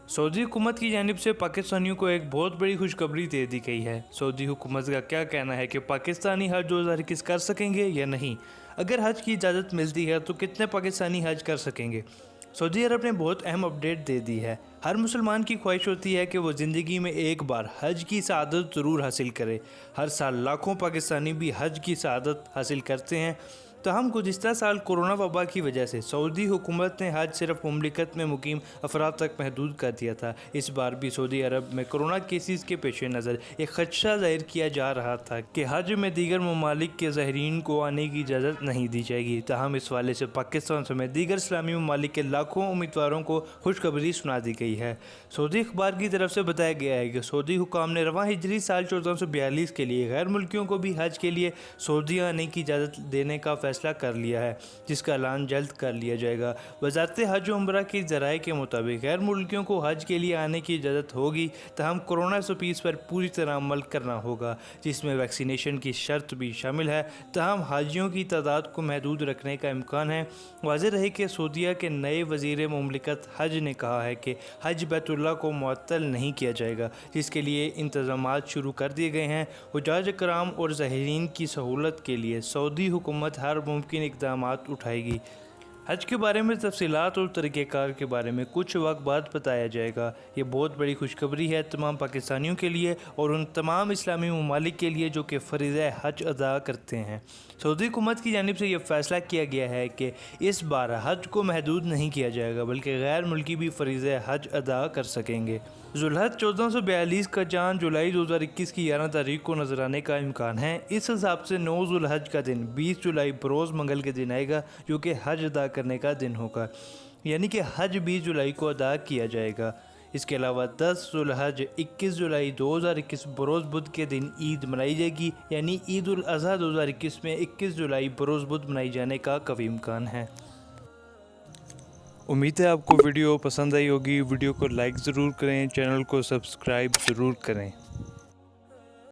Saudi हुकूमत की जानिब से पाकिस्तानियों को एक बहुत बड़ी खुशखबरी दे दी गई है। सऊदी हुकूमत का क्या कहना है कि पाकिस्तानी हज 2021 कर सकेंगे या नहीं। अगर हज की इजाज़त मिलती है तो कितने पाकिस्तानी हज कर सकेंगे। सऊदी अरब ने बहुत अहम अपडेट दे दी है। हर मुसलमान की ख्वाहिश होती है कि वो ज़िंदगी में एक बार हज की सआदत ज़रूर हासिल करे। हर साल लाखों पाकिस्तानी भी हज की सआदत हासिल करते हैं। तहम गुज़िश्ता साल कोरोना वबा की वजह से सऊदी हुकूमत ने हज सिर्फ मुमलिकत में मुकीम अफराद तक महदूद कर दिया था। इस बार भी सऊदी अरब में कोरोना केसेस के पेश नज़र एक खदशा जाहिर किया जा रहा था कि हज में दीगर ममालिक के ज़ाहिरीन को आने की इजाज़त नहीं दी जाएगी। तहम इस वाले से पाकिस्तान समेत दीगर इस्लामी ममालिक के लाखों उम्मीदवारों को खुशखबरी सुना दी गई है। सऊदी अखबार की तरफ से बताया गया है कि सऊदी हुकाम ने रवां हिजरी साल 1442 के लिए गैर मुल्कियों को भी हज के लिए सऊदी आने की इजाज़त देने का फैसला कर लिया है, जिसका ऐलान जल्द कर लिया जाएगा। वज़ारत हज उम्रा के ज़राए के मुताबिक गैर मुल्कियों को हज के लिए आने की इजाज़त होगी। तहम कोरोना एसओपीज़ पर पूरी तरह अमल करना होगा, जिसमें वैक्सीनेशन की शर्त भी शामिल है। तहम हाजियों की तादाद को महदूद रखने का इम्कान है। वाज़ेह रहे कि सऊदीया के नए वज़ीर मुमलिकत हज ने कहा है कि हज बैतुल्लाह को मुअत्तल नहीं किया जाएगा, जिसके लिए इंतज़ामात शुरू कर दिए गए हैं। हुज्जाज कराम और ज़ाहिरीन की सहूलत के लिए सऊदी हुकूमत हर मुमकिन इक़दामात उठाएगी। हज के बारे में तफसीलात और तरीक़ेकार के बारे में कुछ वक्त बाद बताया जाएगा। ये बहुत बड़ी खुशखबरी है तमाम पाकिस्तानियों के लिए और उन तमाम इस्लामी ममालिक के लिए जो कि फ़रीज़ा हज अदा करते हैं। सऊदी हुकूमत की जानिब से यह फ़ैसला किया गया है कि इस बार हज को महदूद नहीं किया जाएगा, बल्कि गैर मुल्की भी फ़रीज़ा हज अदा कर सकेंगे। ज़ुल्हज 1442 का चाँद जुलाई 2021 की 11 तारीख को नजर आने का इम्कान है। इस हिसाब से 9 ज़ुल्हज का दिन 20 जुलाई बरोज़ मंगल के दिन आएगा, जो कि हज अदा करने का दिन होगा, यानी कि हज 20 जुलाई को अदा किया जाएगा। इसके अलावा 10 ज़ुल्हज 21 जुलाई 2021 बरोज़ बुध के दिन ईद मनाई जाएगी, यानी ईद उल अज़हा 2021 में 21 जुलाई बरोज़ बुध मनाई जाने का कवी इम्कान है। उम्मीद है आपको वीडियो पसंद आई होगी। वीडियो को लाइक ज़रूर करें, चैनल को सब्सक्राइब ज़रूर करें।